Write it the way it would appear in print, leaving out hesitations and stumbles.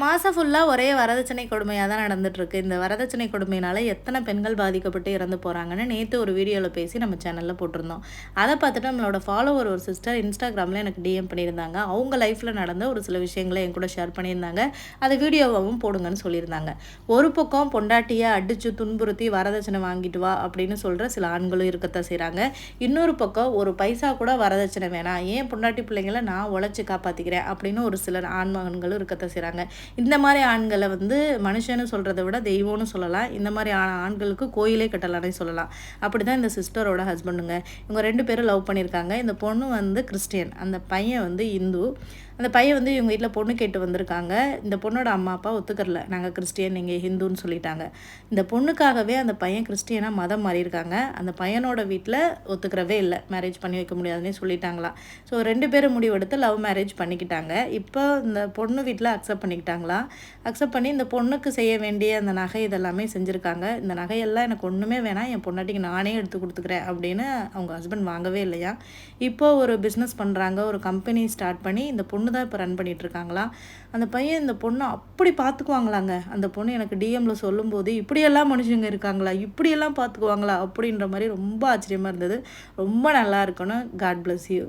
மாசம் ஃபுல்லா ஒரே வரதட்சணை கொடுமையா தான் நடந்துட்டுருக்கு. இந்த வரதட்சணை கொடுமையினால எத்தன பெண்கள் பாதிக்கப்பட்டு இறந்து போறாங்கன்னு நேத்து ஒரு வீடியோல பேசி நம்ம சேனல்ல போட்டிருந்தோம். அத பார்த்துட்டு நம்மளோட ஃபாலோவர் ஒரு சிஸ்டர் Instagramல எனக்கு டிஎம் பண்ணியிருந்தாங்க. அவங்க லைஃப்ல நடந்த ஒரு சில விஷயங்கள என் கூட ஷேர் பண்ணியிருந்தாங்க. அத வீடியோவாவும் போடுங்கன்னு சொல்லியிருந்தாங்க. ஒரு பக்கம் பொண்டாட்டிய அடிச்சு துன்புறுத்தி வரதட்சணை வாங்கிட்டு வா அப்படின்னு சொல்ற சில ஆண்களும் இருக்கத்தான் செய்றாங்க. இன்னொரு பக்கம் ஒரு பைசா கூட வரதட்சணை வேணாம். ஏன் பொண்டாட்டி பிள்ளைங்கள நான் உழைச்சு காப்பாத்திக்கிறேன் அப்படின்னு ஒரு சிலர் ஆண்மகன்களும் இருக்கத்தான் செய்றாங்க. இந்த மாதிரி ஆண்களை வந்து மனுஷன்னு சொல்கிறத விட தெய்வம்னு சொல்லலாம். இந்த மாதிரி ஆண்களுக்கு கோயிலே கட்டலானே சொல்லலாம். அப்படி தான் இந்த சிஸ்டரோட ஹஸ்பண்டுங்க. இவங்க 2 பேரும் லவ் பண்ணியிருக்காங்க. இந்த பொண்ணு வந்து கிறிஸ்டியன், அந்த பையன் வந்து இந்து. அந்த பையன் வந்து இவங்க வீட்டில் பொண்ணு கேட்டு வந்திருக்காங்க. இந்த பொண்ணோட அம்மா அப்பா ஒத்துக்கறல. நாங்கள் கிறிஸ்டியன், நீங்கள் ஹிந்துன்னு சொல்லிட்டாங்க. இந்த பொண்ணுக்காகவே அந்த பையன் கிறிஸ்டியனாக மதம் மாறியிருக்காங்க. அந்த பையனோட வீட்டில் ஒத்துக்கிறவே இல்லை, மேரேஜ் பண்ணி வைக்க முடியாதுன்னே சொல்லிட்டாங்களாம். ஸோ 2 பேரும் முடிவெடுத்து லவ் மேரேஜ் பண்ணிக்கிட்டாங்க. இப்போ இந்த பொண்ணு வீட்டில் அக்செப்ட் பண்ணிக்கிட்டாங்களா. அக்செப்ட் பண்ணி இந்த பொண்ணுக்கு செய்ய வேண்டிய அந்த நகை இதெல்லாமே செஞ்சுருக்காங்க. இந்த நகையெல்லாம் எனக்கு ஒன்றுமே வேணாம், என் பொண்டாட்டிக்கு நானே எடுத்து கொடுத்துக்கிறேன் அப்படின்னு அவங்க ஹஸ்பண்ட் வாங்கவே இல்லையா. இப்போ ஒரு பிஸ்னஸ் பண்ணுறாங்க, ஒரு கம்பெனி ஸ்டார்ட் பண்ணி இந்த பொண்ணு தான் இப்போ ரன் பண்ணிகிட்ருக்காங்களா. அந்த பையன் இந்த பொண்ணை அப்படி பார்த்துக்குவாங்களாங்க. அந்த பொண்ணு எனக்கு டிஎம்மில் சொல்லும்போது இப்படியெல்லாம் மனுஷங்க இருக்காங்களா, இப்படியெல்லாம் பார்த்துக்குவாங்களா அப்படின்ற மாதிரி ரொம்ப ஆச்சரியமாக இருந்தது. ரொம்ப நல்லா இருக்கணும். God bless you.